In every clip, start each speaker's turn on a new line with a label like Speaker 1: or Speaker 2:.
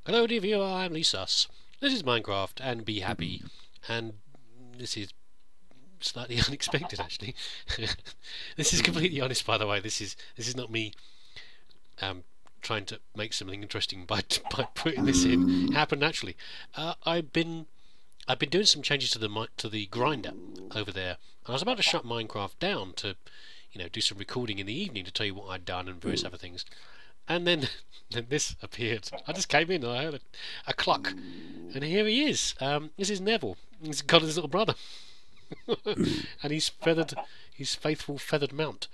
Speaker 1: Hello dear viewer, I'm leesusss. This is Minecraft and be happy, and this is slightly unexpected actually. This is completely honest, by the way. This is not me trying to make something interesting by putting this in. It happened naturally. I've been doing some changes to the grinder over there, and I was about to shut Minecraft down to do some recording in the evening to tell you what I'd done and various other things. And then this appeared. I just came in and I heard a cluck, and here he is. This is Neville. He's got his little brother, and he's feathered his faithful feathered mount.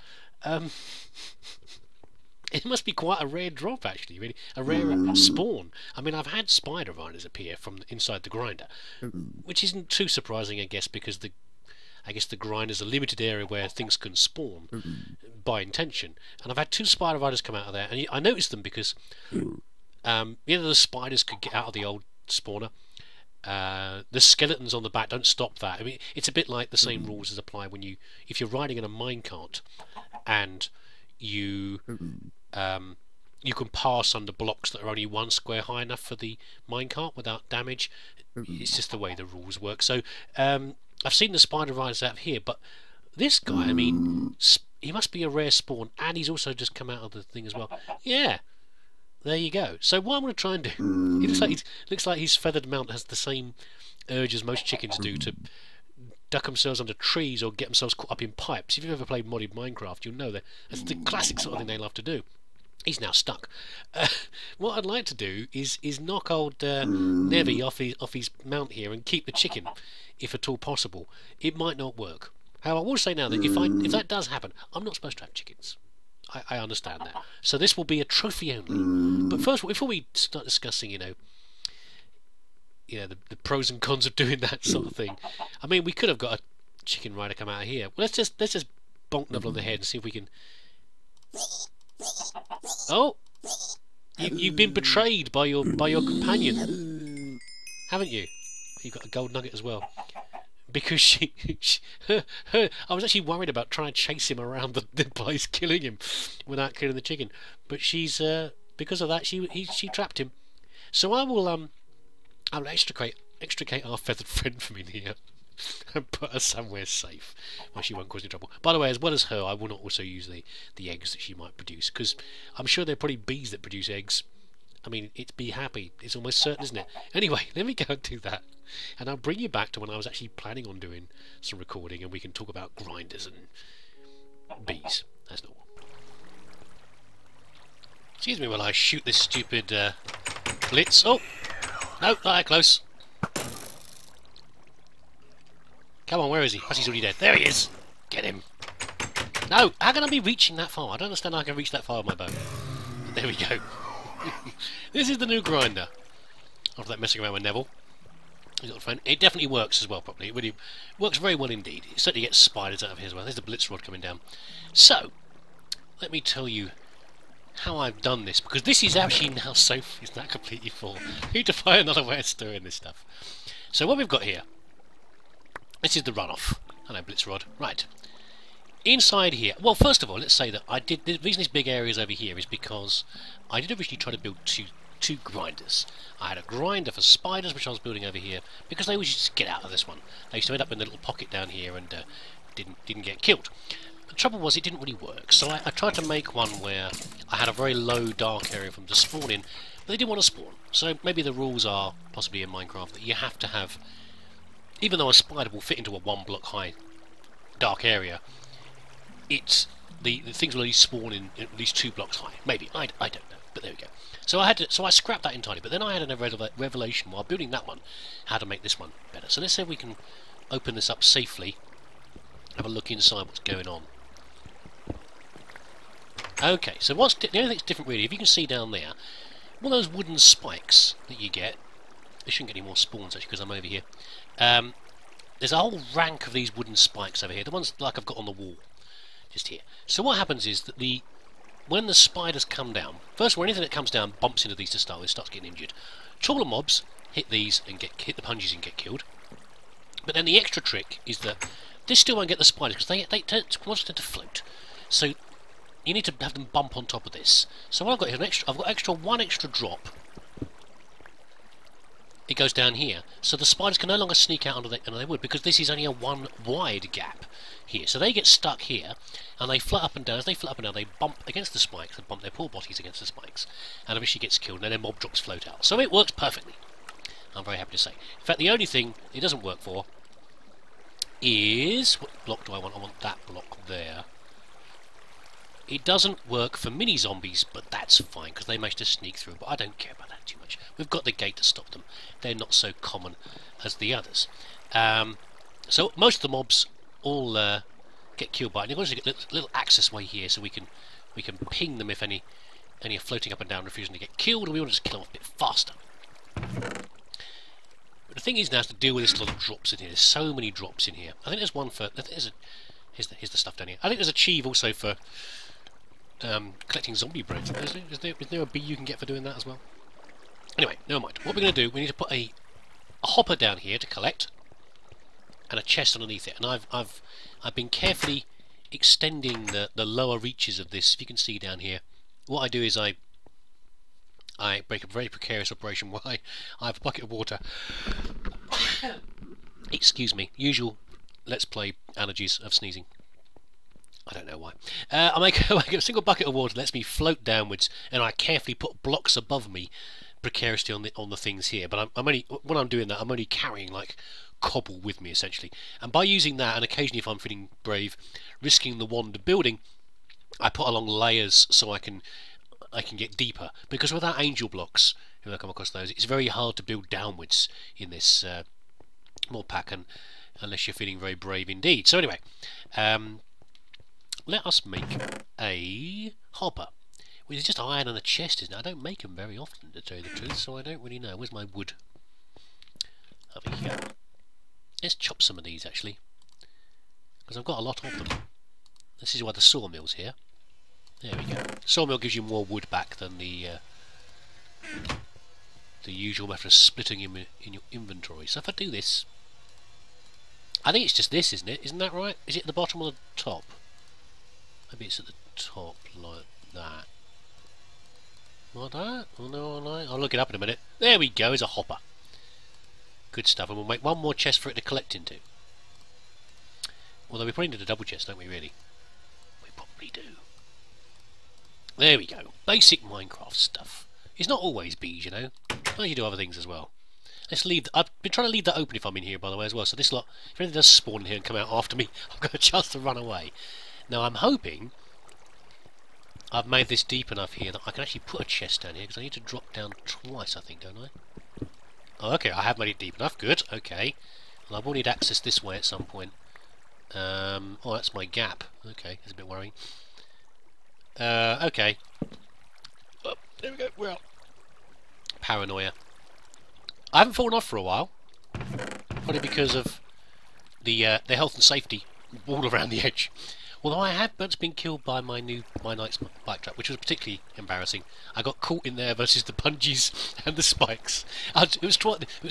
Speaker 1: It must be quite a rare drop, actually. Really, a rare spawn. I mean, I've had spider riders appear from inside the grinder, which isn't too surprising, I guess, because the grinder's a limited area where things can spawn by intention. And I've had two spider riders come out of there, and I noticed them because the spiders could get out of the old spawner. The skeletons on the back don't stop that. I mean, it's a bit like the same rules as apply if you're riding in a minecart and you can pass under blocks that are only 1 square high enough for the minecart without damage. It's just the way the rules work. So I've seen the spider riders out of here, but this guy, I mean, he must be a rare spawn, and he's also just come out of the thing as well. Yeah, there you go. So what I'm going to try and do, it looks like his feathered mount has the same urge as most chickens do to duck themselves under trees or get themselves caught up in pipes. If you've ever played modded Minecraft, you'll know that that's the classic sort of thing they love to do. He's now stuck. What I'd like to do is knock old Nevy off his mount here and keep the chicken, if at all possible. It might not work. However, I will say now that if that does happen, I'm not supposed to have chickens. I understand that. So this will be a trophy only. But first, before we start discussing, the pros and cons of doing that sort of thing, I mean, we could have got a chicken rider come out of here. Well, let's just bonk Neville on the head and see if we can. Oh, you've been betrayed by your companion, haven't you? You've got a gold nugget as well. Because I was actually worried about trying to chase him around the place, killing him without killing the chicken. But she's because of that she trapped him. So I'll extricate our feathered friend from in here and put her somewhere safe where she won't cause any trouble. By the way, as well as her, I will not also use the eggs that she might produce, because I'm sure there are probably bees that produce eggs. I mean, it's be happy. It's almost certain, isn't it? Anyway, let me go and do that. And I'll bring you back to when I was actually planning on doing some recording, and we can talk about grinders and bees. That's normal. Excuse me while I shoot this stupid blitz. Oh! No, not that close. Come on, where is he? Oh, he's already dead. There he is! Get him! No! How can I be reaching that far? I don't understand how I can reach that far with my bow. There we go. This is the new grinder. After that messing around with Neville, his little friend. It definitely works as well properly. It really works very well indeed. It certainly gets spiders out of here as well. There's the blitz rod coming down. So, let me tell you how I've done this, because this is actually now safe. It's not completely full. I need to find another way of storing this stuff. So what we've got here, this is the runoff. Hello, blitz rod. Right. Inside here, well, first of all, let's say that the reason this big area is over here is because I did originally try to build two grinders. I had a grinder for spiders, which I was building over here, because they always used to get out of this one. They used to end up in the little pocket down here and didn't get killed. The trouble was it didn't really work, so I tried to make one where I had a very low dark area for them to spawn in, but they didn't want to spawn. So maybe the rules are, possibly in Minecraft, that you have to have, even though a spider will fit into a 1 block high dark area, the things will only spawn in at least 2 blocks high. Maybe, I don't know, but there we go. So I scrapped that entirely, but then I had a revelation while building that one, how to make this one better. So let's see if we can open this up safely, have a look inside what's going on. Okay, so the only thing that's different really, if you can see down there, one of those wooden spikes that you get, they shouldn't get any more spawns actually because I'm over here, there's a whole rank of these wooden spikes over here, the ones like I've got on the wall, just here. So what happens is that when the spiders come down, first of all, anything that comes down bumps into these to start with, starts getting injured. Taller mobs hit these and hit the punches and get killed. But then the extra trick is that this still won't get the spiders because they tend to float. So you need to have them bump on top of this. So what I've got here, I've got one extra drop it goes down here. So the spiders can no longer sneak out under they would, because this is only a one wide gap here. So they get stuck here, and they flit up and down. As they flit up and down, they bump against the spikes, they bump their poor bodies against the spikes, and eventually gets killed, and then their mob drops float out. So it works perfectly, I'm very happy to say. In fact, the only thing it doesn't work for is... what block do I want? I want that block there. It doesn't work for mini zombies, but that's fine, because they manage to sneak through, but I don't care about that too much. We've got the gate to stop them. They're not so common as the others. So most of the mobs all get killed by it. And you've also got a little access way here, so we can ping them if any are floating up and down, refusing to get killed, and we want to just kill them a bit faster. But the thing is now is to deal with this lot of drops in here. There's so many drops in here. I think there's one for... here's the stuff down here. I think there's a achieve also for collecting zombie brains. Is there a bee you can get for doing that as well? Anyway, never mind. What we're going to do, we need to put a hopper down here to collect, and a chest underneath it. And I've been carefully extending the lower reaches of this. If you can see down here, what I do is I break a very precarious operation where I have a bucket of water. Excuse me. Usual Let's Play allergies of sneezing. I don't know why. I make a single bucket of water that lets me float downwards, and I carefully put blocks above me, precariously on the things here. But I'm only, when I'm doing that, I'm only carrying like cobble with me essentially. And by using that, and occasionally if I'm feeling brave, risking the wand of building, I put along layers so I can get deeper. Because without angel blocks, if I come across those, it's very hard to build downwards in this mod pack, and unless you're feeling very brave indeed. So anyway, let us make a hopper, which is just iron and a chest, isn't it? I don't make them very often, to tell you the truth, so I don't really know. Where's my wood? Over here. Let's chop some of these, actually, because I've got a lot of them. This is why the sawmill's here. There we go. Sawmill gives you more wood back than the usual method of splitting in your inventory. So if I do this, I think it's just this, isn't it? Isn't that right? Is it at the bottom or the top? Maybe it's at the top, like that. Like that? Oh no, I'll look it up in a minute. There we go, it's a hopper. Good stuff, and we'll make one more chest for it to collect into. Although we probably need a double chest, don't we, really? We probably do. There we go. Basic Minecraft stuff. It's not always bees, you know. I you do other things as well. Let's leave... I've been trying to leave that open if I'm in here, by the way, as well. So this lot, if anything does spawn in here and come out after me, I've got a chance to run away. Now, I'm hoping I've made this deep enough here that I can actually put a chest down here, because I need to drop down twice, I think, don't I? Oh, okay, I have made it deep enough. Good, okay. And I will need access this way at some point. Oh, that's my gap. Okay, that's a bit worrying. Okay. Oh, there we go, we're out. Paranoia. I haven't fallen off for a while. Probably because of the health and safety all around the edge. Although I have once been killed by my knight's bike trap, which was particularly embarrassing. I got caught in there versus the bungees and the spikes. It was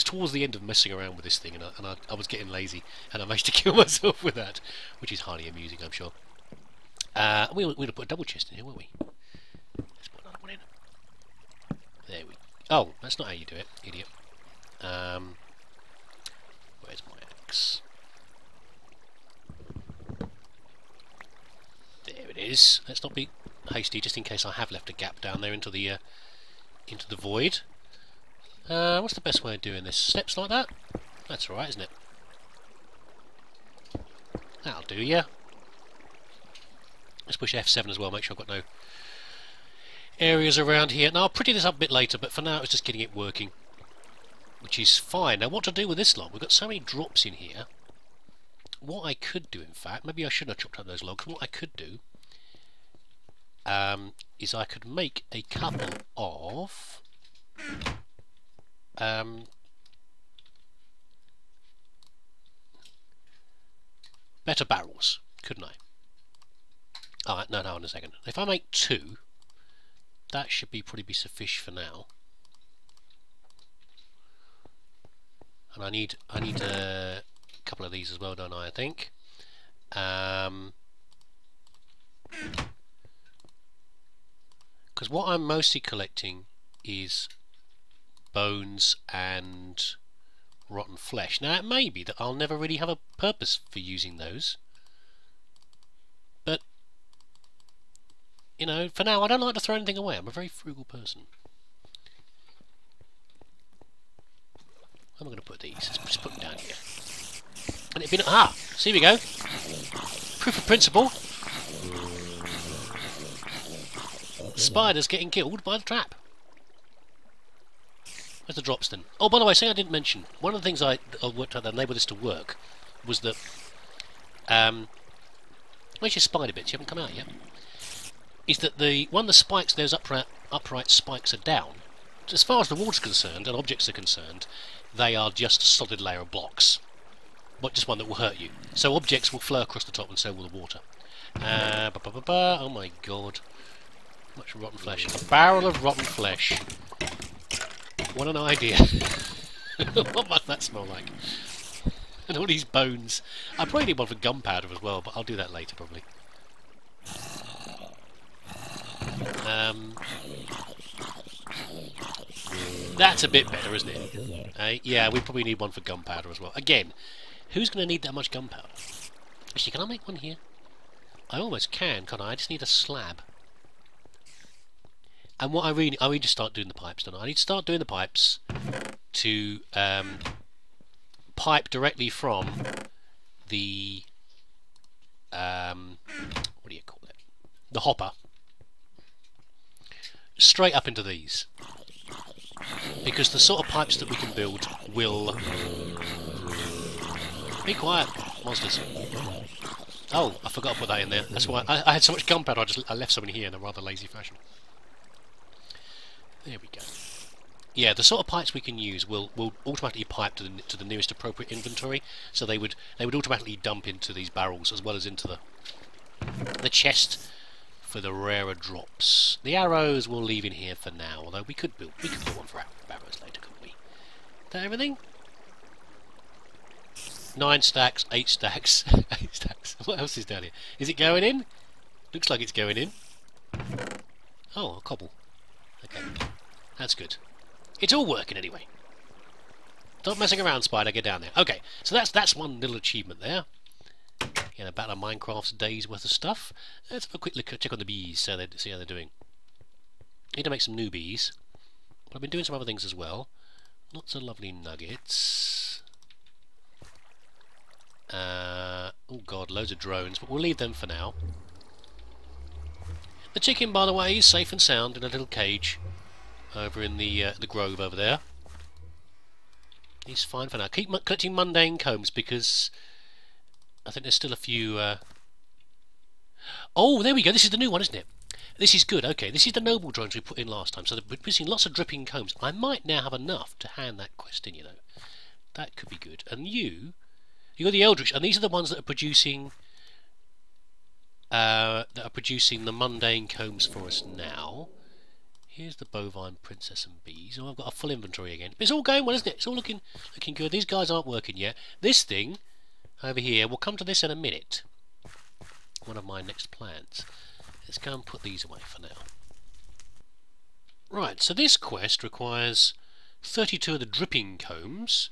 Speaker 1: towards the end of messing around with this thing, and I was getting lazy, and I managed to kill myself with that, which is highly amusing, I'm sure. We would have put a double chest in here, wouldn't we? Let's put another one in. There we... Oh, that's not how you do it, idiot. Where's my axe? There it is. Let's not be hasty, just in case I have left a gap down there into the void. What's the best way of doing this? Steps like that? That's alright, isn't it? That'll do, yeah. Let's push F7 as well, make sure I've got no areas around here. Now, I'll pretty this up a bit later, but for now it's just getting it working, which is fine. Now, what to do with this log? We've got so many drops in here. What I could do, in fact, maybe I shouldn't have chopped up those logs. What I could do is I could make a couple of better barrels, couldn't I? Alright, no, in a second. If I make two, that should probably be sufficient for now. And I need a couple of these as well, don't I think? Because what I'm mostly collecting is bones and rotten flesh. Now it may be that I'll never really have a purpose for using those, but you know, for now I don't like to throw anything away. I'm a very frugal person. Where am I going to put these? Let's just put them down here. And it'd be see, we go. Proof of principle. Spider's getting killed by the trap. Where's the drops then? Oh, by the way, something I didn't mention. One of the things I worked out that enabled this to work was that where's your spider bits? You haven't come out yet. Is that the spikes, those upright spikes are down. As far as the water's concerned and objects are concerned, they are just a solid layer of blocks. But just one that will hurt you. So objects will flow across the top and so will the water. Oh my god. Much rotten flesh. A barrel of rotten flesh. What an idea. What must that smell like? And all these bones. I probably need one for gunpowder as well, but I'll do that later probably. That's a bit better, isn't it? Yeah, we probably need one for gunpowder as well. Again, who's going to need that much gunpowder? Actually, can I make one here? I almost can, can't I? I just need a slab. And what I need to start doing the pipes, don't I? I need to start doing the pipes to pipe directly from the what do you call it? The hopper. Straight up into these. Because the sort of pipes that we can build will... Be quiet, monsters. Oh, I forgot to put that in there. That's why I had so much gunpowder, I left some in here in a rather lazy fashion. There we go. Yeah, the sort of pipes we can use will automatically pipe to the nearest appropriate inventory, so they would automatically dump into these barrels as well as into the chest for the rarer drops. The arrows we'll leave in here for now, although we could build one for arrows later, couldn't we? Is that everything? 9 stacks, 8 stacks, 8 stacks. What else is down here? Is it going in? Looks like it's going in. Oh, a cobble. Okay, that's good. It's all working anyway. Stop messing around, Spider. Get down there. Okay, so that's one little achievement there. Yeah, about a Minecraft's day's worth of stuff. Let's have a quick look, check on the bees, see how they're doing. Need to make some new bees. But I've been doing some other things as well. Lots of lovely nuggets. Oh god, loads of drones, but we'll leave them for now. The chicken, by the way, is safe and sound in a little cage over in the grove over there. He's fine for now. Keep collecting mundane combs because I think there's still a few... Oh, there we go. This is the new one, isn't it? This is good. Okay, this is the noble drones we put in last time. So we're missing lots of dripping combs. I might now have enough to hand that quest in, you know. That could be good. And you got the Eldritch, and these are the ones that are producing... the mundane combs for us now. Here's the bovine princess and bees. Oh, I've got a full inventory again. But it's all going well, isn't it? It's all looking good. These guys aren't working yet. This thing over here, we'll come to this in a minute. One of my next plans. Let's go and put these away for now. Right, so this quest requires 32 of the dripping combs,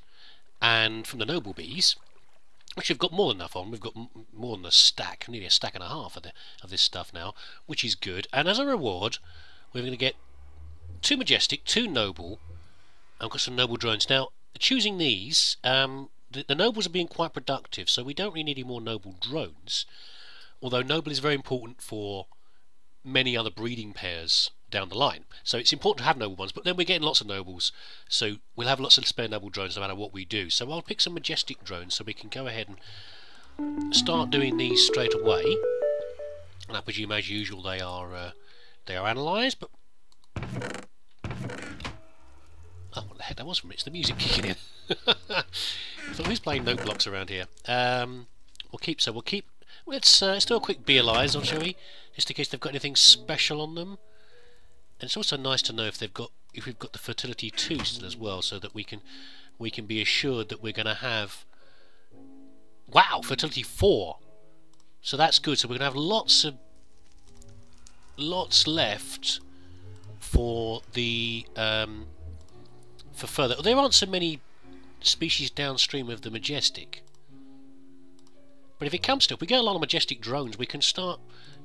Speaker 1: and from the noble bees, which we've got more than enough on. We've got more than a stack, nearly a stack and a half of this stuff now, which is good. And as a reward, we're going to get 2 majestic, 2 noble, and I've got some noble drones. Now, choosing these, the nobles are being quite productive, so we don't really need any more noble drones. Although noble is very important for many other breeding pairs down the line. So it's important to have noble ones, but then we're getting lots of nobles, so we'll have lots of spare noble drones no matter what we do. So I'll pick some majestic drones so we can go ahead and start doing these straight away. And I presume, as usual, they are analysed, but... Oh, what the heck that was from it? It's the music kicking in. So who's playing note blocks around here? Let's do a quick beerlise, shall we? Just in case they've got anything special on them. And it's also nice to know if we've got the fertility 2 still as well, so that we can be assured that we're going to have... Wow, fertility 4. So that's good. So we're going to have lots left for the for further. There aren't so many species downstream of the majestic. But if it comes to it, if we get a lot of majestic drones, we can start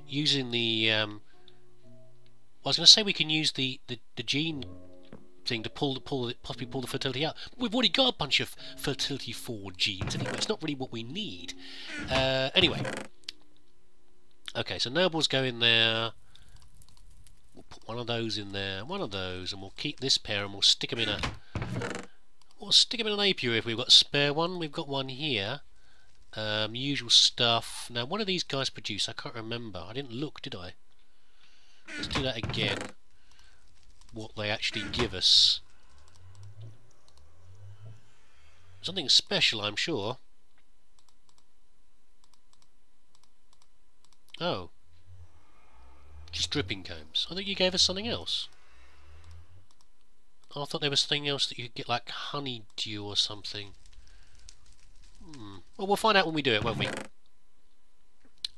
Speaker 1: using the... I was going to say we can use the gene thing to possibly pull the fertility out. We've already got a bunch of fertility 4 genes anyway. It's not really what we need. Anyway. Okay, so nobles go in there. We'll put one of those in there, one of those, and we'll keep this pair and we'll stick them in a... We'll stick them in an apiary if we've got a spare one. We've got one here. Usual stuff. Now, what do these guys produce? I can't remember. I didn't look, did I? Let's do that again. What they actually give us. Something special, I'm sure. Oh. Just dripping combs. I thought you gave us something else. Oh, I thought there was something else that you could get, like honeydew or something. Well, we'll find out when we do it, won't we?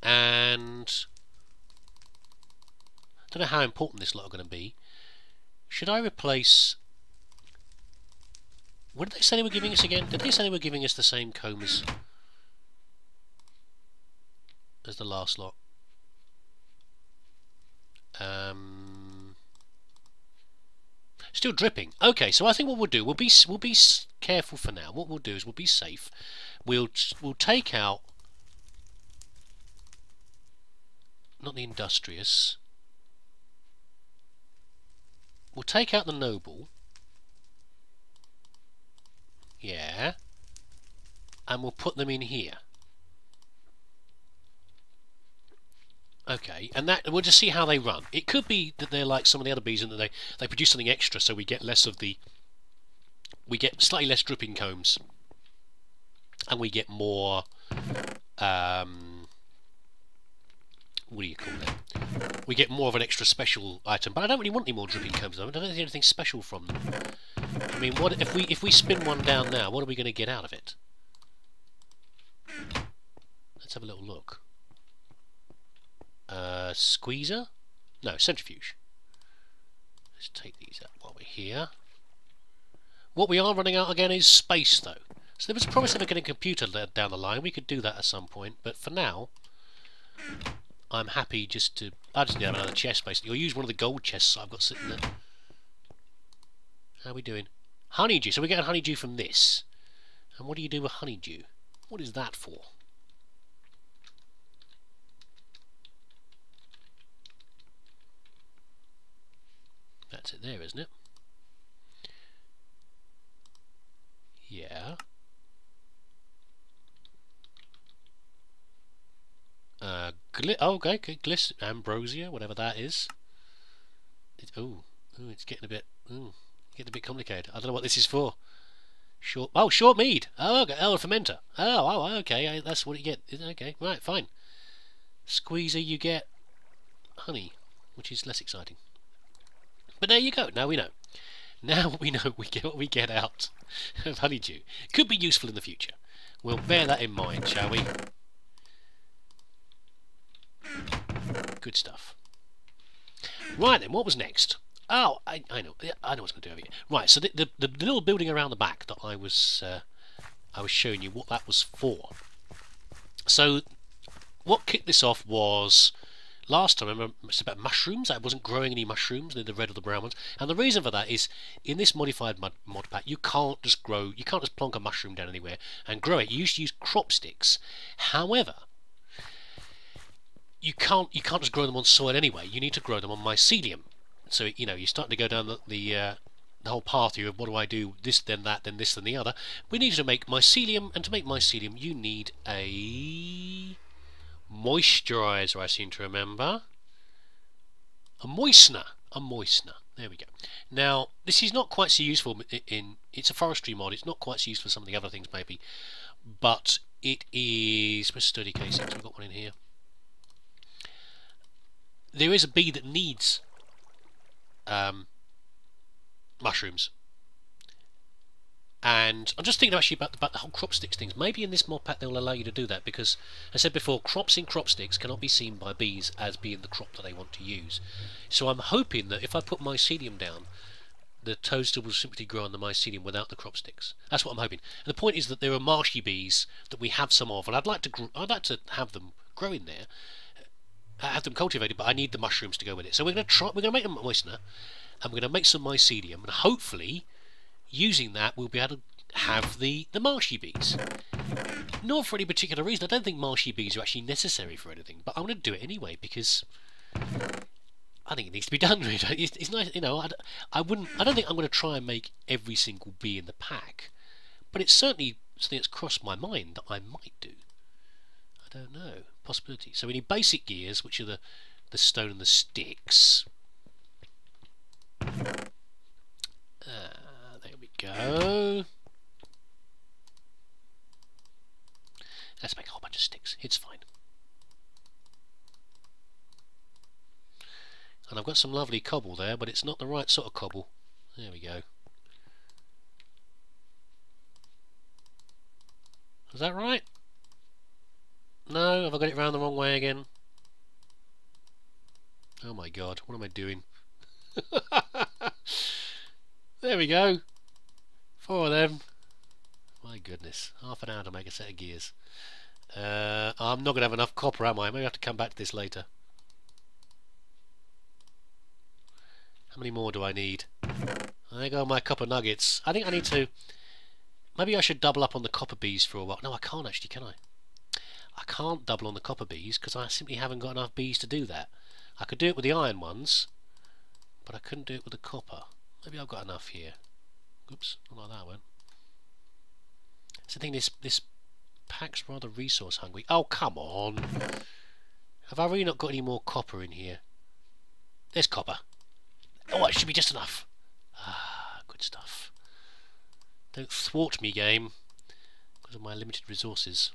Speaker 1: And... I don't know how important this lot are going to be. Should I replace... What did they say they were giving us again? Did they say they were giving us the same comb as the last lot? Still dripping. Okay, so I think what we'll do, we'll be careful for now. What we'll do is we'll be safe. We'll take out not the industrious. We'll take out the noble. Yeah. And we'll put them in here. Okay, and that we'll just see how they run. It could be that they're like some of the other bees and that they produce something extra, so we get less of the... We get slightly less dripping combs. And we get more... what do you call it? We get more of an extra special item. But I don't really want any more dripping combs, though. I don't think there's anything special from them. I mean, what if we spin one down now, what are we going to get out of it? Let's have a little look. Squeezer? No, centrifuge. Let's take these out while we're here. What we are running out again is space, though. So there was a promise of getting a computer down the line. We could do that at some point, but for now, I'm happy just to... I just need to have another chest, basically. Or use one of the gold chests I've got sitting there. How are we doing? Honeydew. So we're getting honeydew from this. And what do you do with honeydew? What is that for? That's it there, isn't it? Yeah. Okay, ambrosia, whatever that is. It's getting a bit, getting a bit complicated. I don't know what this is for. Short mead. Oh, okay. Oh, a fermenter. Oh, okay. That's what you get. Okay, right, fine. Squeezer, you get honey, which is less exciting. But there you go. Now we know. Now we know we get what we get out of honeydew. Could be useful in the future. We'll bear that in mind, shall we? Good stuff. Right then, what was next? Oh, I know. I know what's going to do over here. Right, so the little building around the back that I was showing you what that was for. So what kicked this off was last time I remember it's about mushrooms. I wasn't growing any mushrooms, the red or the brown ones, and the reason for that is in this modified mod pack you can't just plonk a mushroom down anywhere and grow it. You used to use crop sticks. However, you can't just grow them on soil anyway. You need to grow them on mycelium. So you're starting to go down the whole path here of what do I do, this then that then this then the other. We need to make mycelium, and to make mycelium you need a moisturizer, I seem to remember. A moistener. There we go. Now this is not quite so useful it's a forestry mod. It's not quite so useful for some of the other things maybe, but it is sturdy casings. We've got one in here. There is a bee that needs mushrooms, and I'm just thinking actually about the whole crop sticks things. Maybe in this mod pack they'll allow you to do that, because I said before, crops in crop sticks cannot be seen by bees as being the crop that they want to use. So I'm hoping that if I put mycelium down, the toadstool will simply grow on the mycelium without the crop sticks. That's what I'm hoping. And the point is that there are marshy bees that we have some of, and I'd like to have them grow in there, have them cultivated, but I need the mushrooms to go with it. So we're going to make a moistener, and we're going to make some mycelium, and hopefully, using that, we'll be able to have the marshy bees. Not for any particular reason. I don't think marshy bees are actually necessary for anything, but I'm going to do it anyway because I think it needs to be done. Really, it's nice, you know. I don't think I'm going to try and make every single bee in the pack, but it's certainly something that's crossed my mind that I might do. I don't know. Possibility. So we need basic gears, which are the stone and the sticks. There we go. Let's make a whole bunch of sticks. It's fine. And I've got some lovely cobble there, but it's not the right sort of cobble. There we go. Is that right? No, have I got it round the wrong way again? Oh my god, what am I doing? There we go. 4 of them. My goodness, half an hour to make a set of gears. I'm not going to have enough copper, am I? Maybe I have to come back to this later. How many more do I need? There go my copper nuggets. I think I need to... Maybe I should double up on the copper bees for a while. No, I can't actually, can I? I can't double on the copper bees because I simply haven't got enough bees to do that. I could do it with the iron ones, but I couldn't do it with the copper. Maybe I've got enough here. Oops, not like that one. So I think this pack's rather resource hungry. Oh, come on! Have I really not got any more copper in here? There's copper. Oh, it should be just enough. Ah, good stuff. Don't thwart me, game, because of my limited resources.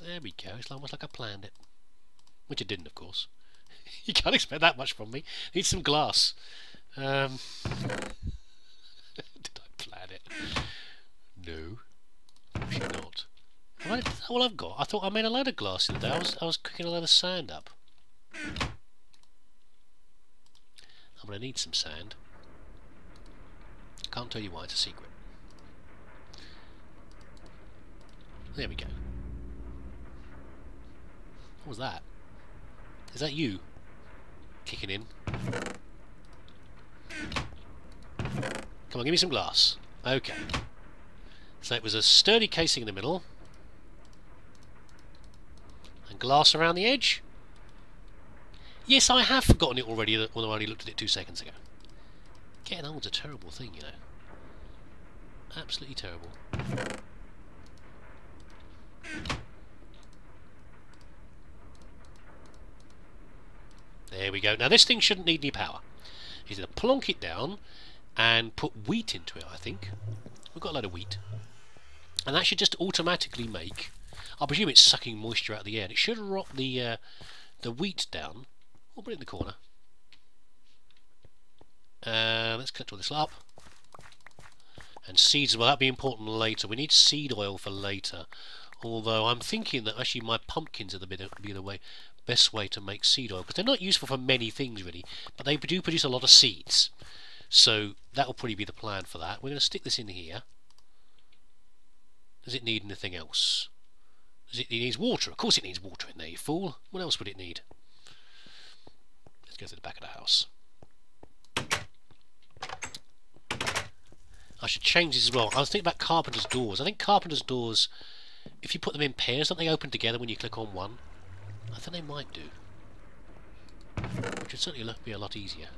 Speaker 1: There we go. It's almost like I planned it. Which I didn't, of course. You can't expect that much from me. Need some glass. Did I plan it? No. Actually not. Is that all I've got? I thought I made a load of glass the other day. I was cooking a load of sand up. I'm going to need some sand. Can't tell you why, it's a secret. There we go. What was that? Is that you? Kicking in? Come on, give me some glass. Okay. So it was a sturdy casing in the middle. And glass around the edge. Yes, I have forgotten it already, although I only looked at it 2 seconds ago. Getting old's a terrible thing, you know. Absolutely terrible. There we go. Now this thing shouldn't need any power. He's going to plonk it down and put wheat into it, I think. We've got a load of wheat. And that should just automatically make... I presume it's sucking moisture out of the air. And it should rot the wheat down. We'll put it in the corner. Let's collect all this up. And seeds, well, that'll be important later. We need seed oil for later. Although I'm thinking that actually my pumpkins are the best way to make seed oil, because they're not useful for many things really, but they do produce a lot of seeds. So that will probably be the plan for that. We're going to stick this in here. Does it need anything else? It needs water. Of course it needs water in there, you fool. What else would it need? Let's go to the back of the house. I should change this as well. I was thinking about carpenter's doors. I think carpenter's doors, if you put them in pairs, don't they open together when you click on one? I think they might do. Which would certainly be a lot easier.